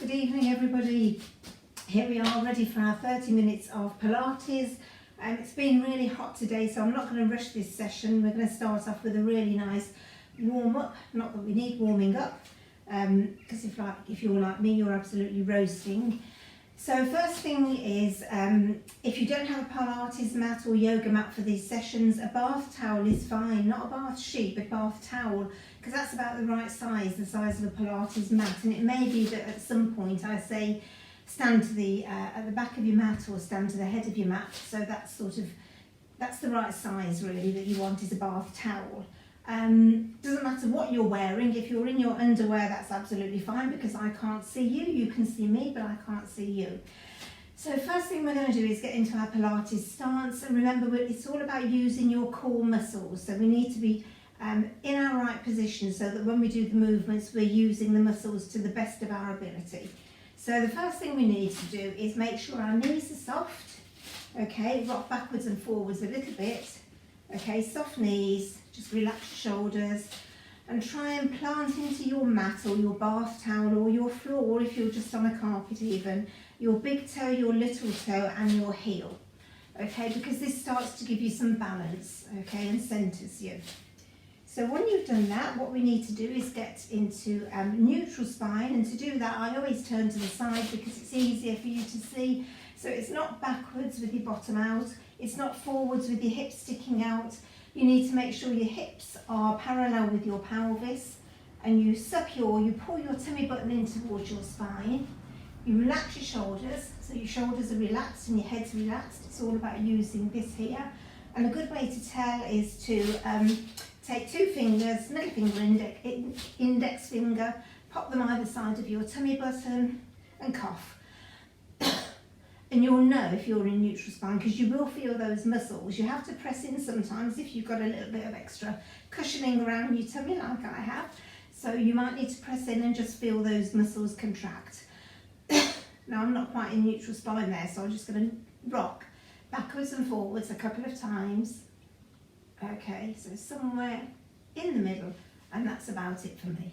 Good evening everybody. Here we are ready for our 30 minutes of Pilates. It's been really hot today, so I'm not going to rush this session. We're going to start off with a really nice warm up. Not that we need warming up, because if you're like me, you're absolutely roasting. So first thing is, if you don't have a Pilates mat or yoga mat for these sessions, a bath towel is fine. Not a bath sheet, but bath towel, because that's about the right size, the size of a Pilates mat. And it may be that at some point I say stand to the at the back of your mat or stand to the head of your mat. So that's the right size really that you want, is a bath towel. Doesn't matter what you're wearing. If you're in your underwear, that's absolutely fine, because I can't see you. You can see me, but I can't see you. So first thing we're going to do is get into our Pilates stance, and remember, it's all about using your core muscles. So we need to be in our right position, so that when we do the movements, we're using the muscles to the best of our ability. So the first thing we need to do is make sure our knees are soft. Okay, rock backwards and forwards a little bit. Okay, soft knees, just relax your shoulders and try and plant into your mat or your bath towel or your floor, if you're just on a carpet even, your big toe, your little toe and your heel. Okay, because this starts to give you some balance, okay, and centres you. So when you've done that, what we need to do is get into neutral spine, and to do that I always turn to the side because it's easier for you to see. So it's not backwards with your bottom out, it's not forwards with your hips sticking out. You need to make sure your hips are parallel with your pelvis, and you pull your tummy button in towards your spine. You relax your shoulders, so your shoulders are relaxed and your head's relaxed. It's all about using this here. And a good way to tell is to take two fingers, middle finger, index finger, pop them either side of your tummy button and cough. And you'll know if you're in neutral spine, because you will feel those muscles. You have to press in sometimes if you've got a little bit of extra cushioning around your tummy like I have. So you might need to press in and just feel those muscles contract. Now I'm not quite in neutral spine there, so I'm just going to rock backwards and forwards a couple of times. Okay, so somewhere in the middle, and that's about it for me.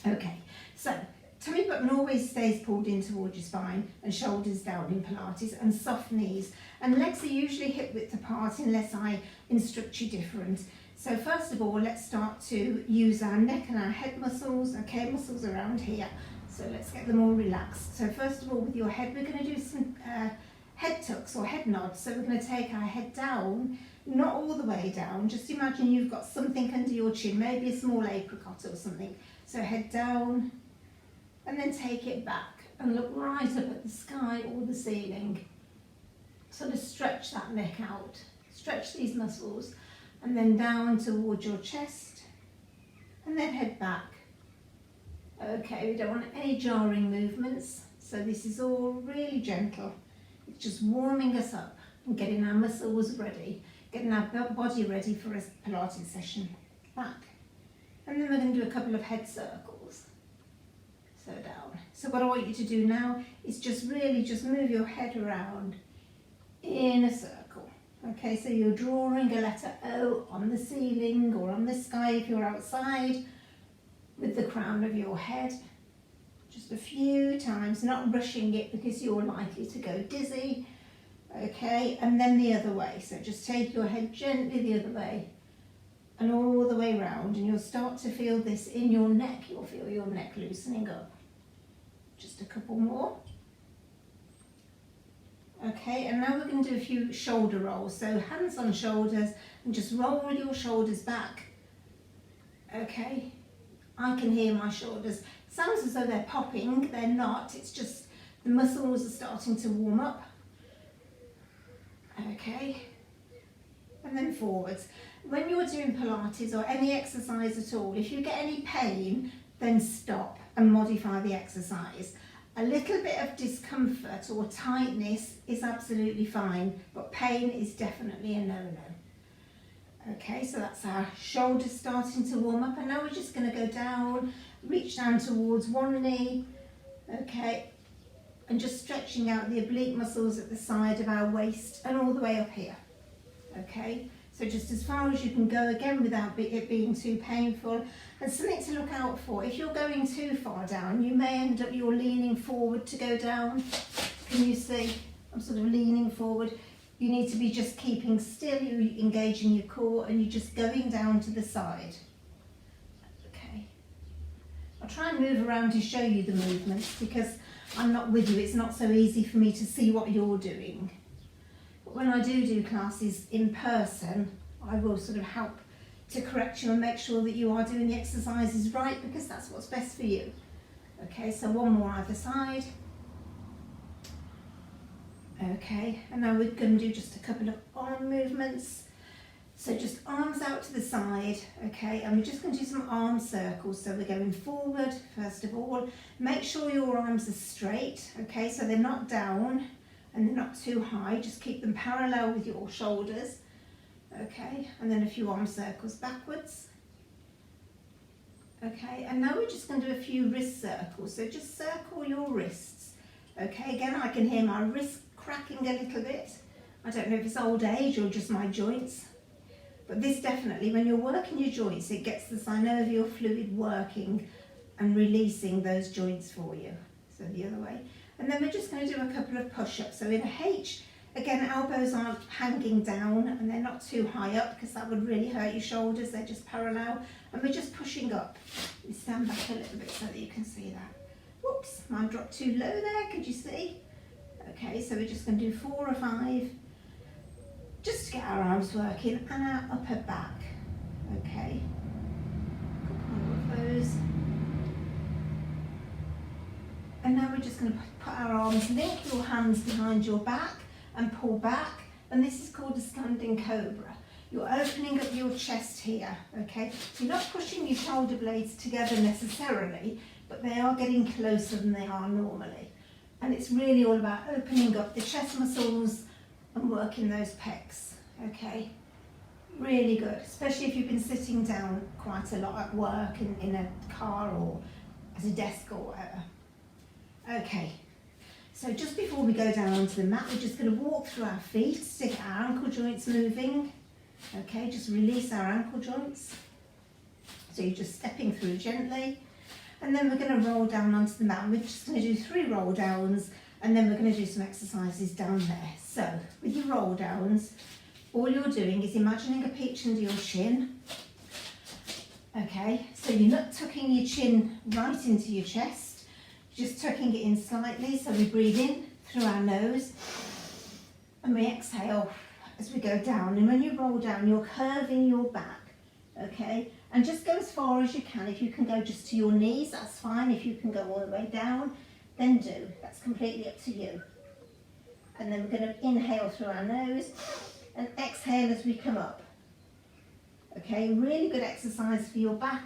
Okay, so tummy button always stays pulled in towards your spine, and shoulders down in Pilates, and soft knees. And legs are usually hip width apart unless I instruct you different. So first of all, let's start to use our neck and our head muscles, okay, muscles around here. So let's get them all relaxed. So first of all, with your head, we're going to do some head tucks or head nods. So we're going to take our head down, not all the way down. Just imagine you've got something under your chin, maybe a small apricot or something. So head down, and then take it back and look right up at the sky or the ceiling. Sort of stretch that neck out, stretch these muscles, and then down towards your chest, and then head back. Okay, we don't want any jarring movements, so this is all really gentle. It's just warming us up and getting our muscles ready, getting our body ready for a Pilates session. Back. And then we're going to do a couple of head circles. So down. So what I want you to do now is just move your head around in a circle. Okay, so you're drawing a letter O on the ceiling or on the sky if you're outside, with the crown of your head. Just a few times, not rushing it because you're likely to go dizzy. Okay, and then the other way. So just take your head gently the other way and all the way round, and you'll start to feel this in your neck. You'll feel your neck loosening up. Just a couple more. Okay, and now we're going to do a few shoulder rolls. So hands on shoulders, and just roll your shoulders back. Okay, I can hear my shoulders. Sounds as though they're popping, they're not. It's just the muscles are starting to warm up. Okay, and then forwards. When you're doing Pilates or any exercise at all, if you get any pain, then stop and modify the exercise. A little bit of discomfort or tightness is absolutely fine, but pain is definitely a no-no. Okay, so that's our shoulders starting to warm up, and now we're just going to go down, reach down towards one knee, okay, and just stretching out the oblique muscles at the side of our waist and all the way up here. Okay, So just as far as you can go, again, without it being too painful. And something to look out for, if you're going too far down, you may end up, you're leaning forward to go down. Can you see? I'm sort of leaning forward. You need to be just keeping still, you're engaging your core, and you're just going down to the side. Okay. I'll try and move around to show you the movements, because I'm not with you. It's not so easy for me to see what you're doing. But when I do classes in person, I will sort of help to correct you and make sure that you are doing the exercises right, because that's what's best for you. Okay, so one more either side. Okay, and now we're going to do just a couple of arm movements. So just arms out to the side, okay, and we're just going to do some arm circles. So we're going forward, first of all. Make sure your arms are straight, okay, so they're not down and they're not too high. Just keep them parallel with your shoulders, okay, and then a few arm circles backwards. Okay, and now we're just going to do a few wrist circles. So just circle your wrists, okay. Again, I can hear my wrist cracking a little bit. I don't know if it's old age or just my joints, but this definitely, when you're working your joints, it gets the synovial fluid working and releasing those joints for you. So the other way. And then we're just going to do a couple of push-ups. So in a H, again, elbows aren't hanging down and they're not too high up, because that would really hurt your shoulders. They're just parallel, and we're just pushing up. We stand back a little bit so that you can see that. Whoops, mine dropped too low there, could you see? Okay, so we're just going to do 4 or 5, just to get our arms working, and our upper back. Okay, a couple more of those. And now we're just going to put our arms, link your hands behind your back and pull back, and this is called a standing cobra. You're opening up your chest here, okay? So you're not pushing your shoulder blades together necessarily, but they are getting closer than they are normally. And it's really all about opening up the chest muscles and working those pecs, okay? Really good, especially if you've been sitting down quite a lot at work, in a car or at a desk or whatever. Okay, so just before we go down onto the mat, we're just going to walk through our feet to get our ankle joints moving. Okay, just release our ankle joints. So you're just stepping through gently. And then we're going to roll down onto the mat. We're just going to do 3 roll downs, and then we're going to do some exercises down there. So with your roll downs, all you're doing is imagining a peach under your chin. Okay, so you're not tucking your chin right into your chest, you're just tucking it in slightly. So we breathe in through our nose and we exhale as we go down. And when you roll down, you're curving your back, okay? And just go as far as you can. If you can go just to your knees, that's fine. If you can go all the way down, then do. That's completely up to you. And then we're going to inhale through our nose and exhale as we come up. Okay, really good exercise for your back,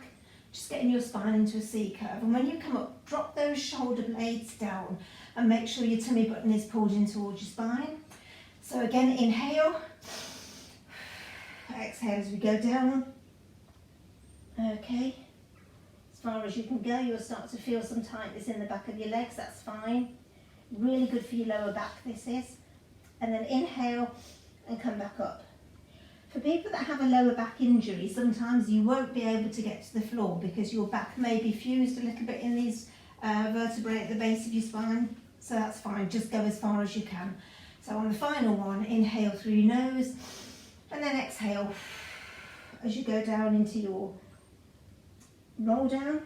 just getting your spine into a C curve. And when you come up, drop those shoulder blades down and make sure your tummy button is pulled in towards your spine. So again, inhale, exhale as we go down. Okay, as far as you can go, you'll start to feel some tightness in the back of your legs, that's fine. Really good for your lower back, this is. And then inhale and come back up. For people that have a lower back injury, sometimes you won't be able to get to the floor because your back may be fused a little bit in these vertebrae at the base of your spine. So that's fine, just go as far as you can. So on the final one, inhale through your nose and then exhale as you go down into your roll down.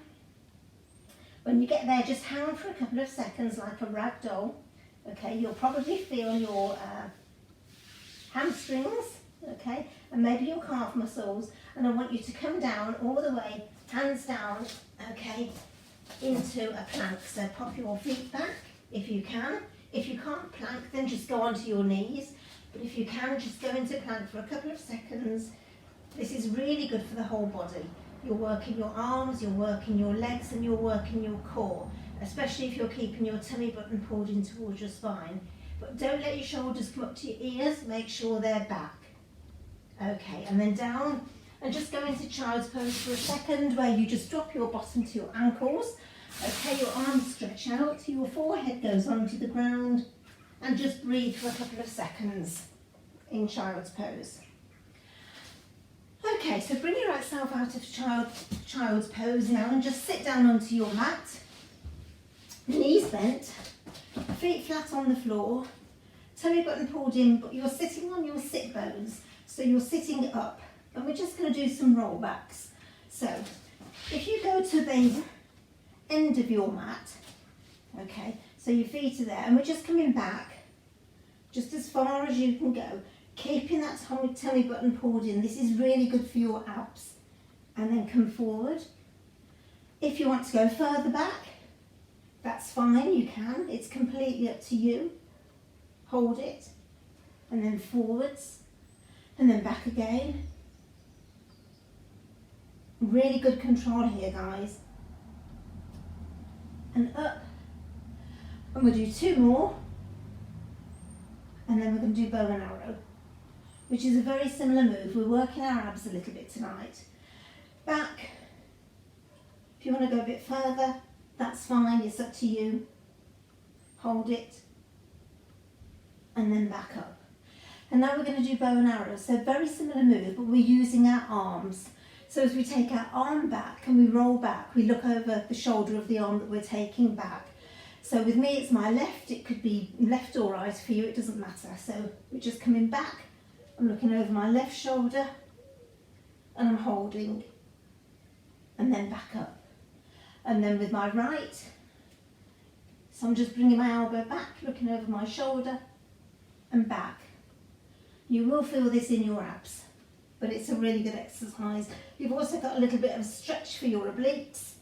When you get there, just hang for a couple of seconds like a rag doll. Okay, you'll probably feel your hamstrings, okay, and maybe your calf muscles. And I want you to come down all the way, hands down, okay, into a plank. So pop your feet back if you can. If you can't plank, then just go onto your knees. But if you can, just go into plank for a couple of seconds. This is really good for the whole body. You're working your arms, you're working your legs, and you're working your core, especially if you're keeping your tummy button pulled in towards your spine. But don't let your shoulders come up to your ears, make sure they're back. Okay, and then down, and just go into child's pose for a second, where you just drop your bottom to your ankles. Okay, your arms stretch out, your forehead goes onto the ground, and just breathe for a couple of seconds in child's pose. Okay, so bring yourself out of child's pose now and just sit down onto your mat. Knees bent, feet flat on the floor, tummy button pulled in, but you're sitting on your sit bones, so you're sitting up. And we're just going to do some roll backs. So if you go to the end of your mat, okay, so your feet are there, and we're just coming back just as far as you can go, keeping that tummy button pulled in. This is really good for your abs. And then come forward. If you want to go further back, that's fine, you can. It's completely up to you. Hold it, and then forwards, and then back again. Really good control here, guys. And up. And we'll do 2 more. And then we're going to do bow and arrow, which is a very similar move. We're working our abs a little bit tonight. Back. If you want to go a bit further, that's fine, it's up to you. Hold it. And then back up. And now we're going to do bow and arrow. So very similar move, but we're using our arms. So as we take our arm back and we roll back, we look over the shoulder of the arm that we're taking back. So with me, it's my left. It could be left or right for you, it doesn't matter. So we're just coming back. I'm looking over my left shoulder and I'm holding, and then back up. And then with my right, so I'm just bringing my elbow back, looking over my shoulder and back. You will feel this in your abs, but it's a really good exercise. You've also got a little bit of a stretch for your obliques,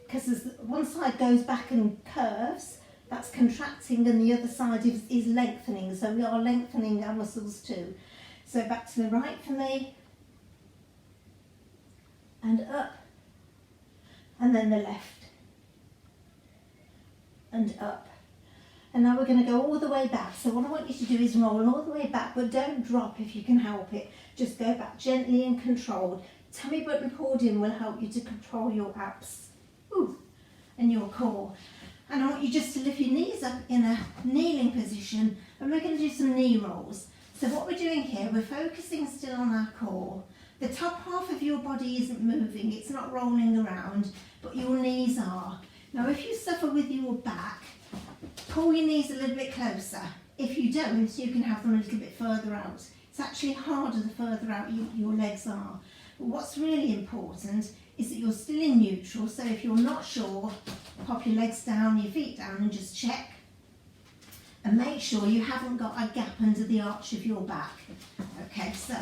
because as one side goes back and curves, that's contracting, and the other side is lengthening. So we are lengthening our muscles too. So back to the right for me, and up, and then the left, and up. And now we're going to go all the way back. So what I want you to do is roll all the way back, but don't drop if you can help it. Just go back gently and controlled. Tummy button pulled in will help you to control your abs. Ooh, and your core. And I want you just to lift your knees up in a kneeling position, and we're going to do some knee rolls. So what we're doing here, we're focusing still on our core. The top half of your body isn't moving, it's not rolling around, but your knees are. Now if you suffer with your back, pull your knees a little bit closer. If you don't, you can have them a little bit further out. It's actually harder the further out your legs are. But what's really important is that you're still in neutral, so if you're not sure, pop your legs down, your feet down, and just check. And make sure you haven't got a gap under the arch of your back. Okay, so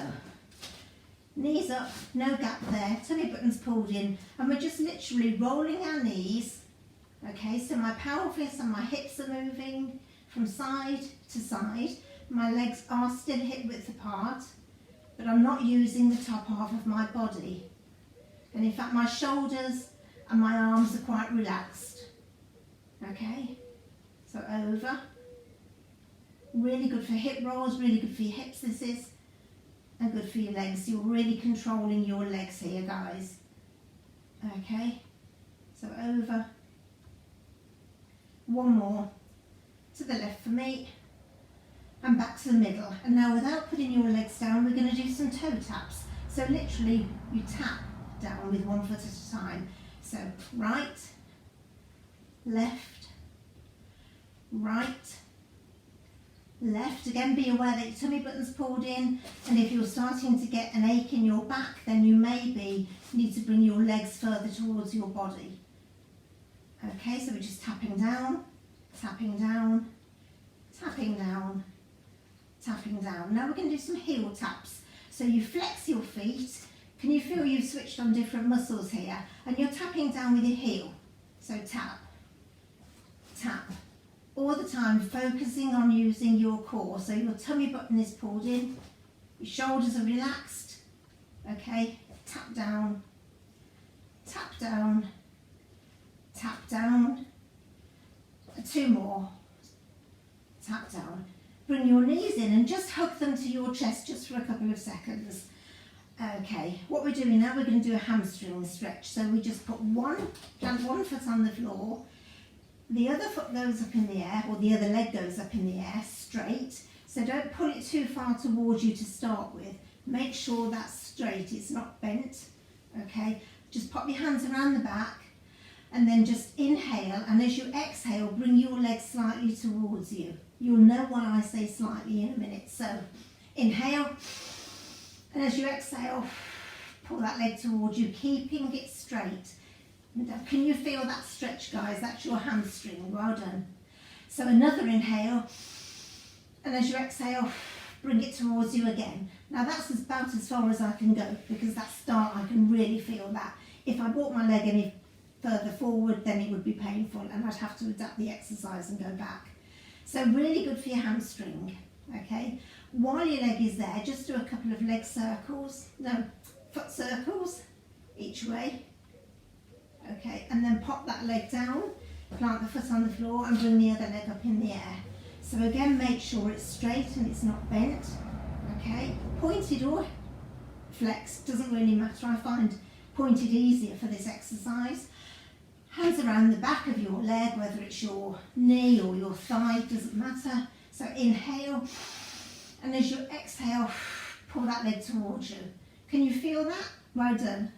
knees up, no gap there, tummy buttons pulled in, and we're just literally rolling our knees. Okay, so my pelvis and my hips are moving from side to side. My legs are still hip width apart, but I'm not using the top half of my body. And in fact, my shoulders and my arms are quite relaxed. Okay, so over. Really good for hip rolls, really good for your hips this is, and good for your legs. You're really controlling your legs here, guys. Okay, so over. One more to the left for me, and back to the middle. And now without putting your legs down, we're going to do some toe taps. So literally you tap down with one foot at a time. So right, left, right, left. Again, be aware that your tummy button's pulled in, and if you're starting to get an ache in your back, then you maybe need to bring your legs further towards your body. Okay, so we're just tapping down, tapping down, tapping down, tapping down. Now we're going to do some heel taps. So you flex your feet. Can you feel you've switched on different muscles here? And you're tapping down with your heel. So tap, tap. All the time focusing on using your core. So your tummy button is pulled in, your shoulders are relaxed. Okay, tap down, tap down, tap down. 2 more. Tap down. Bring your knees in and just hug them to your chest just for a couple of seconds. Okay, what we're doing now, we're going to do a hamstring stretch. So we just put one foot on the floor, the other foot goes up in the air, or the other leg goes up in the air straight. So don't pull it too far towards you to start with. Make sure that's straight, it's not bent. Okay, just pop your hands around the back and then just inhale, and as you exhale, bring your legs slightly towards you. You'll know when I say slightly in a minute. So inhale, and as you exhale, pull that leg towards you, keeping it straight. Can you feel that stretch, guys? That's your hamstring. Well done. So another inhale, and as you exhale, bring it towards you again. Now that's about as far as I can go, because that start, I can really feel that. If I brought my leg any further forward, then it would be painful and I'd have to adapt the exercise and go back. So really good for your hamstring. Okay, while your leg is there, just do a couple of foot circles each way. Okay, and then pop that leg down, plant the foot on the floor and bring the other leg up in the air. So again, make sure it's straight and it's not bent. Okay, pointed or flexed, doesn't really matter. I find pointed easier for this exercise. Hands around the back of your leg, whether it's your knee or your thigh, doesn't matter. So inhale, and as you exhale, pull that leg towards you. Can you feel that? Well done.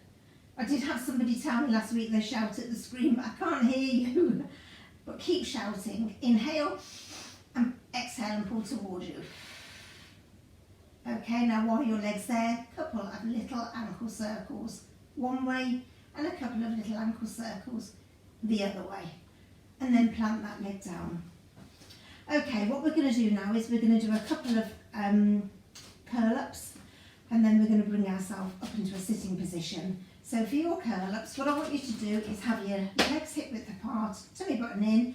I did have somebody tell me last week they shout at the screen, but I can't hear you. But keep shouting. Inhale and exhale and pull towards you. Okay, now while your leg's there, couple of little ankle circles one way and a couple of little ankle circles the other way, and then plant that leg down. Okay, what we're going to do now is we're going to do a couple of curl-ups, and then we're going to bring ourselves up into a sitting position. So for your curl-ups, what I want you to do is have your legs hip width apart, tummy button in,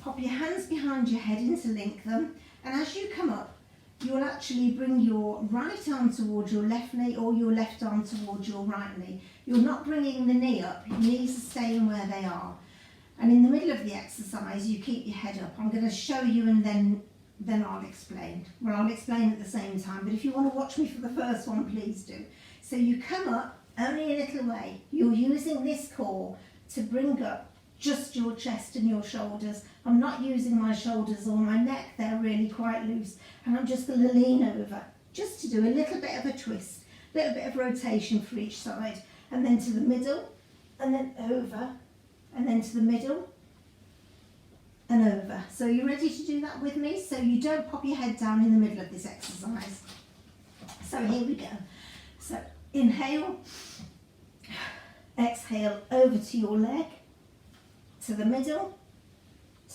pop your hands behind your head, interlink them, and as you come up, you'll actually bring your right arm towards your left knee or your left arm towards your right knee. You're not bringing the knee up, your knees are staying where they are. And in the middle of the exercise, you keep your head up. I'm going to show you and then I'll explain. Well, I'll explain at the same time, but if you want to watch me for the first one, please do. So you come up only a little way. You're using this core to bring up just your chest and your shoulders. I'm not using my shoulders or my neck, they're really quite loose. And I'm just going to lean over, just to do a little bit of a twist, a little bit of rotation for each side. And then to the middle, and then over, and then to the middle, and over. So you're ready to do that with me? So you don't pop your head down in the middle of this exercise. So here we go. So inhale, exhale over to your leg, to the middle,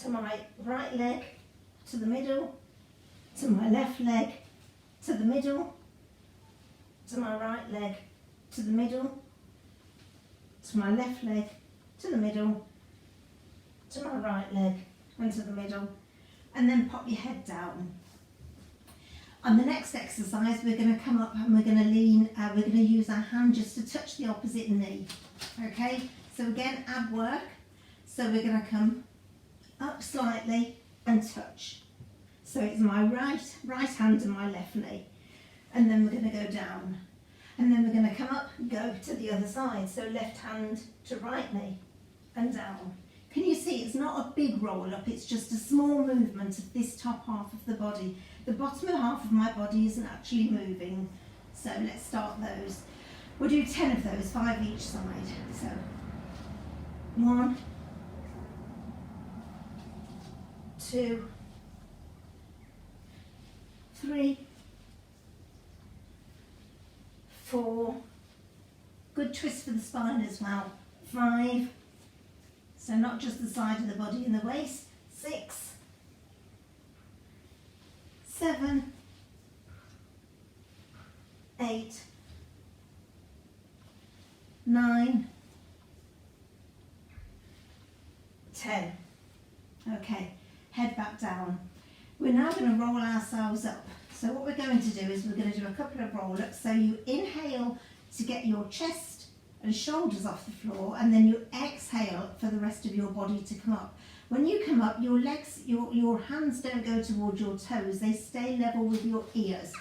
to my right leg, to the middle, to my left leg, to the middle, to my right leg, to the middle, to my left leg, to the middle, to my right leg, and to the middle, and then pop your head down. On the next exercise, we're going to come up and we're going to lean, we're going to use our hand just to touch the opposite knee. Okay, so again, ab work. So we're going to come up slightly and touch. So it's my right hand and my left knee. And then we're going to go down. And then we're going to come up and go to the other side. So left hand to right knee and down. Can you see it's not a big roll up, it's just a small movement of this top half of the body. The bottom half of my body isn't actually moving. So let's start those. We'll do 10 of those, 5 each side. So 1, 2, 3, 4, good twist for the spine as well, 5, so not just the side of the body and the waist, 6, 7, 8, 9, 10. Okay, head back down. We're now going to roll ourselves up. So what we're going to do is we're going to do a couple of roll-ups. So you inhale to get your chest and shoulders off the floor, and then you exhale for the rest of your body to come up. When you come up, your legs, your hands don't go towards your toes, they stay level with your ears.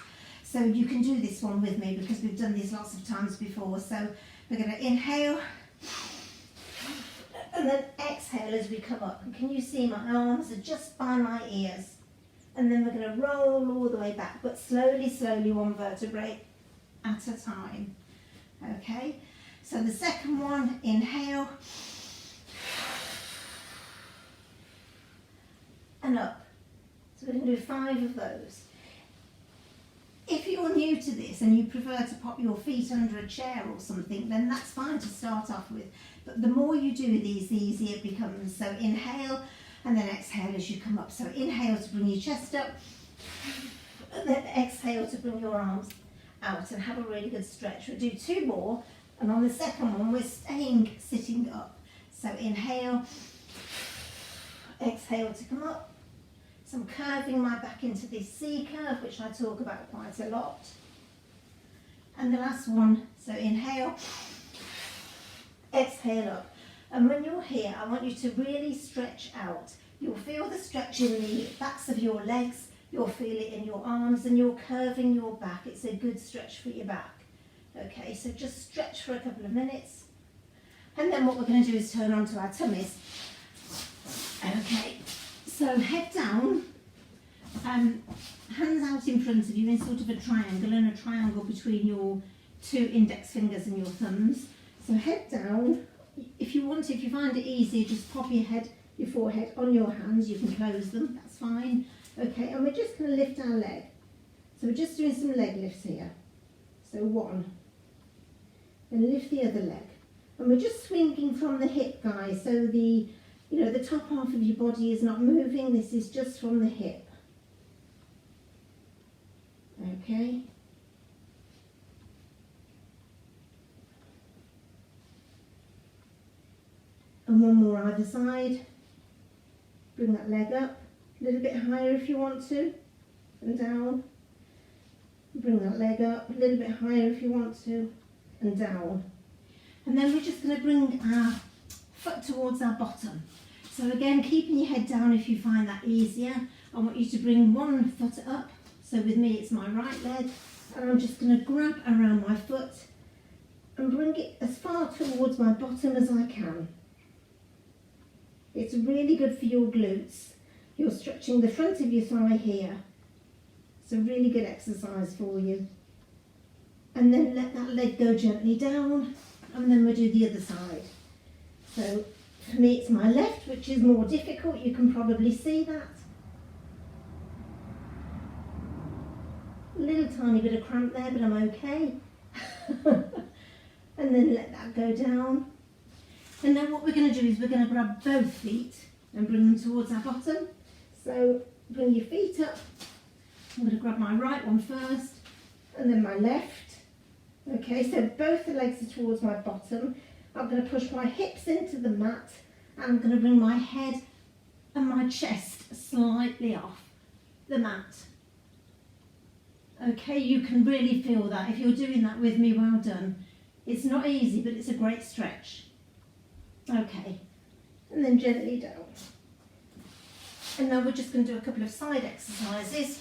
So you can do this one with me because we've done this lots of times before. So we're going to inhale and then exhale as we come up. And can you see my arms are just by my ears? And then we're going to roll all the way back, but slowly, slowly, one vertebrae at a time. Okay, so the second one, inhale, and up. So we're going to do 5 of those. If you're new to this and you prefer to pop your feet under a chair or something, then that's fine to start off with. But the more you do these, the easier it becomes. So inhale and then exhale as you come up. So inhale to bring your chest up, and then exhale to bring your arms out and have a really good stretch. We'll do 2 more, and on the second one we're staying sitting up. So inhale, exhale to come up. So I'm curving my back into this C curve, which I talk about quite a lot. And the last one, so inhale, exhale up. And when you're here, I want you to really stretch out. You'll feel the stretch in the backs of your legs, you'll feel it in your arms, and you're curving your back. It's a good stretch for your back. Okay, so just stretch for a couple of minutes. And then what we're going to do is turn onto our tummies. Okay. So head down, hands out in front of you in sort of a triangle, and a triangle between your 2 index fingers and your thumbs. So head down. If you want to, if you find it easier, just pop your forehead on your hands. You can close them, that's fine. Okay, and we're just going to lift our leg. So we're just doing some leg lifts here. So 1, and lift the other leg. And we're just swinging from the hip, guys, so the top half of your body is not moving. This is just from the hip. Okay. And 1 more either side. Bring that leg up, a little bit higher if you want to, and down. Bring that leg up, a little bit higher if you want to, and down. And then we're just going to bring our foot towards our bottom. So again, keeping your head down if you find that easier. I want you to bring 1 foot up. So with me, it's my right leg. And I'm just going to grab around my foot and bring it as far towards my bottom as I can. It's really good for your glutes. You're stretching the front of your thigh here. It's a really good exercise for you. And then let that leg go gently down, and then we'll do the other side. So for me, it's my left, which is more difficult. You can probably see that. A little tiny bit of cramp there, but I'm okay. And then let that go down. And then what we're going to do is we're going to grab both feet and bring them towards our bottom. So bring your feet up. I'm going to grab my right one first, and then my left. Okay, so both the legs are towards my bottom. I'm going to push my hips into the mat, and I'm going to bring my head and my chest slightly off the mat. Okay, you can really feel that. If you're doing that with me, well done. It's not easy, but it's a great stretch. Okay, and then gently down. And now we're just going to do a couple of side exercises.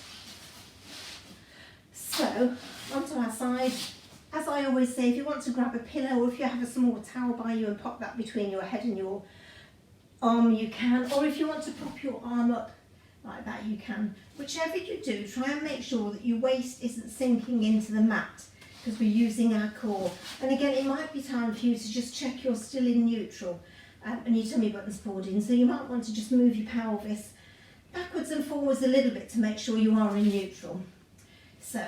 So, onto our side. As I always say, if you want to grab a pillow, or if you have a small towel by you and pop that between your head and your arm, you can. Or if you want to prop your arm up like that, you can. Whichever you do, try and make sure that your waist isn't sinking into the mat, because we're using our core. And again, it might be time for you to just check you're still in neutral, and your tummy button's pulled in. So you might want to just move your pelvis backwards and forwards a little bit to make sure you are in neutral. So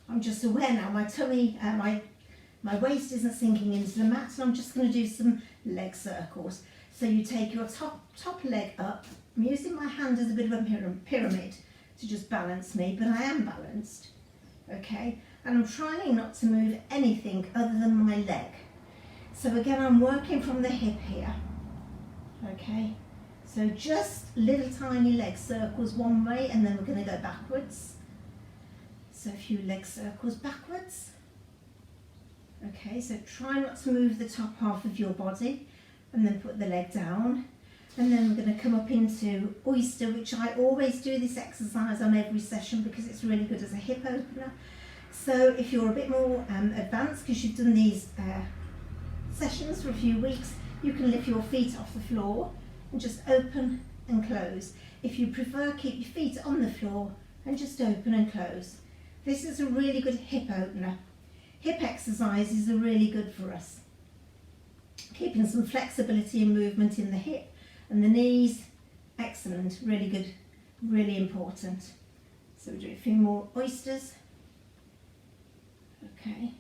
I'm just aware now, my tummy, my waist isn't sinking into the mat, and I'm just going to do some leg circles. So you take your top leg up. I'm using my hand as a bit of a pyramid to just balance me, but I am balanced. Okay, and I'm trying not to move anything other than my leg. So again, I'm working from the hip here. Okay, so just little tiny leg circles one way, and then we're going to go backwards. So a few leg circles backwards. Okay, so try not to move the top half of your body, and then put the leg down. And then we're going to come up into oyster, which I always do this exercise on every session because it's really good as a hip opener. So if you're a bit more advanced, because you've done these sessions for a few weeks, you can lift your feet off the floor and just open and close. If you prefer, keep your feet on the floor and just open and close. This is a really good hip opener. hip exercises are really good for us. Keeping some flexibility and movement in the hip and the knees, excellent, really good, really important. So we'll do a few more oysters. Okay.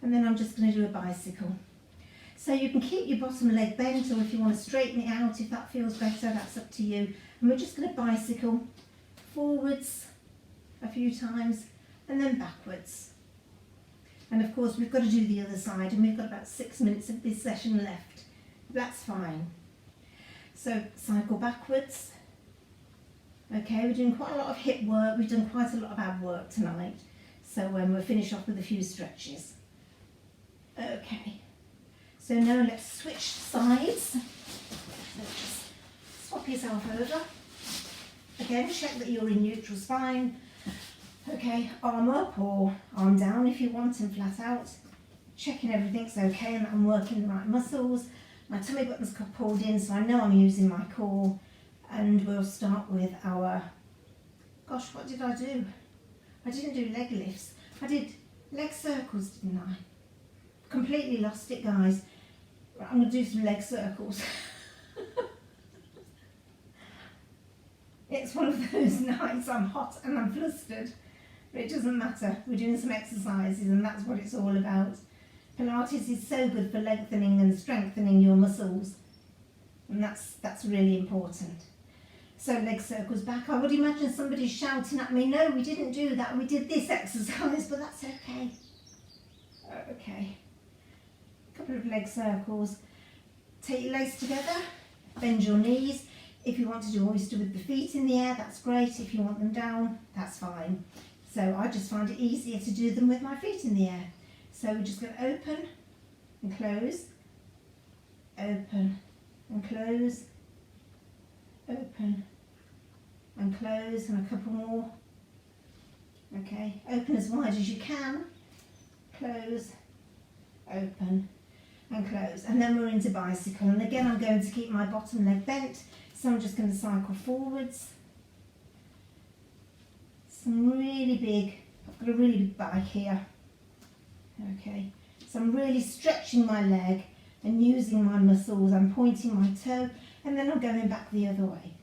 And then I'm just going to do a bicycle. So you can keep your bottom leg bent, or if you want to straighten it out, if that feels better, that's up to you. And we're just going to bicycle forwards a few times and then backwards. And of course we've got to do the other side, and we've got about 6 minutes of this session left. That's fine. So cycle backwards. Okay, we're doing quite a lot of hip work. We've done quite a lot of ab work tonight. So we'll finish off with a few stretches. Okay. So now let's switch sides. So just swap yourself over. Again, check that you're in neutral spine. Okay, arm up or arm down if you want, and flat out. Checking everything's okay and that I'm working the right muscles. My tummy button's pulled in, so I know I'm using my core. And we'll start with our, gosh, what did I do? I didn't do leg lifts. I did leg circles, didn't I? Completely lost it, guys. Right, I'm going to do some leg circles. It's one of those nights I'm hot and I'm flustered. But it doesn't matter. We're doing some exercises and that's what it's all about. Pilates is so good for lengthening and strengthening your muscles. And that's really important. So leg circles back. I would imagine somebody shouting at me, no, we didn't do that. We did this exercise, but that's okay. Okay. A couple of leg circles. Take your legs together. Bend your knees. If you want to do oyster with the feet in the air, that's great. If you want them down, that's fine. So I just find it easier to do them with my feet in the air. So we're just going to open and close, open and close, open and close, and a couple more. Okay, open as wide as you can, close, open and close. And then we're into bicycle. And again, I'm going to keep my bottom leg bent. So I'm just going to cycle forwards. Some really big, I've got a really big bike here. Okay, so I'm really stretching my leg and using my muscles. I'm pointing my toe and then I'm going back the other way.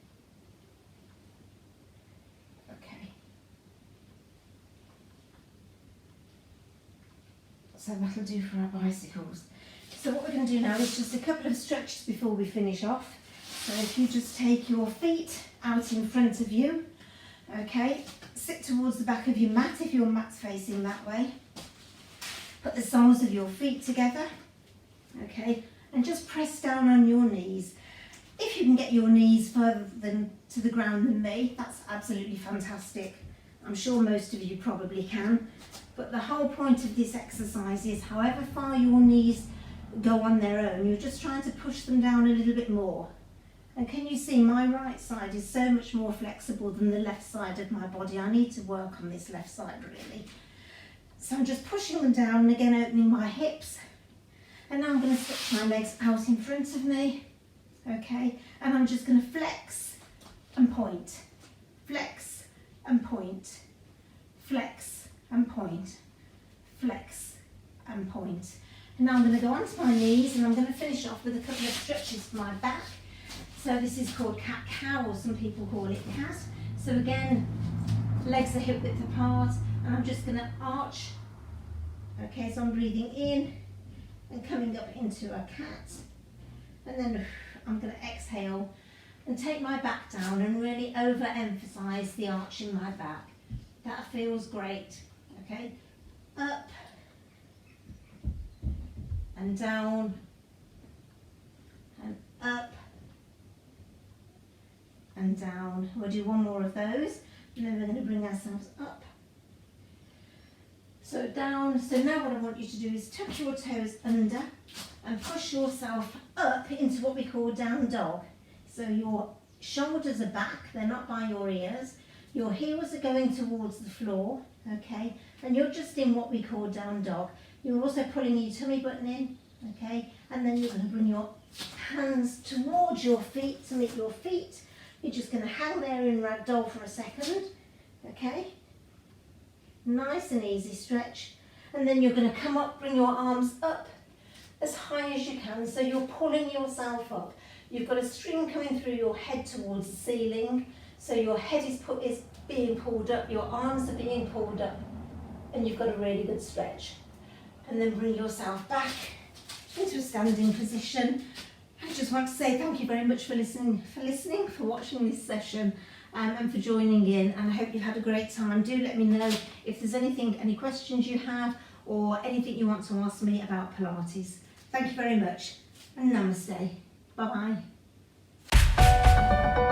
Okay. So that'll do for our bicycles. So what we're going to do now is just a couple of stretches before we finish off. So if you just take your feet out in front of you, okay, sit towards the back of your mat if your mat's facing that way. Put the soles of your feet together, okay, and just press down on your knees. If you can get your knees further to the ground than me, that's absolutely fantastic. I'm sure most of you probably can, but the whole point of this exercise is however far your knees go on their own, you're just trying to push them down a little bit more. And can you see my right side is so much more flexible than the left side of my body. I need to work on this left side really. So I'm just pushing them down and again opening my hips. And now I'm going to stretch my legs out in front of me. Okay, and I'm just going to flex and point. Flex and point. Flex and point. Flex and point. And now I'm going to go onto my knees and I'm going to finish off with a couple of stretches for my back. So this is called cat-cow, or some people call it cat. So again, legs are hip width apart, and I'm just going to arch. Okay, so I'm breathing in and coming up into a cat. And then I'm going to exhale and take my back down and really overemphasize the arch in my back. That feels great. Okay, up and down and up and down. We'll do one more of those and then we're going to bring ourselves up. So down. So now what I want you to do is tuck your toes under and push yourself up into what we call down dog. So your shoulders are back, they're not by your ears. Your heels are going towards the floor, okay? And you're just in what we call down dog. You're also pulling your tummy button in, okay? And then you're going to bring your hands towards your feet to meet your feet. You're just going to hang there in ragdoll for a second, okay? Nice and easy stretch. And then you're going to come up, bring your arms up as high as you can. So you're pulling yourself up. You've got a string coming through your head towards the ceiling. So your head is being pulled up, your arms are being pulled up, and you've got a really good stretch. And then bring yourself back into a standing position. I just want to say thank you very much for listening, for watching this session, and for joining in, and I hope you've had a great time. Do let me know if there's any questions you have or anything you want to ask me about Pilates. Thank you very much, and namaste. Bye bye.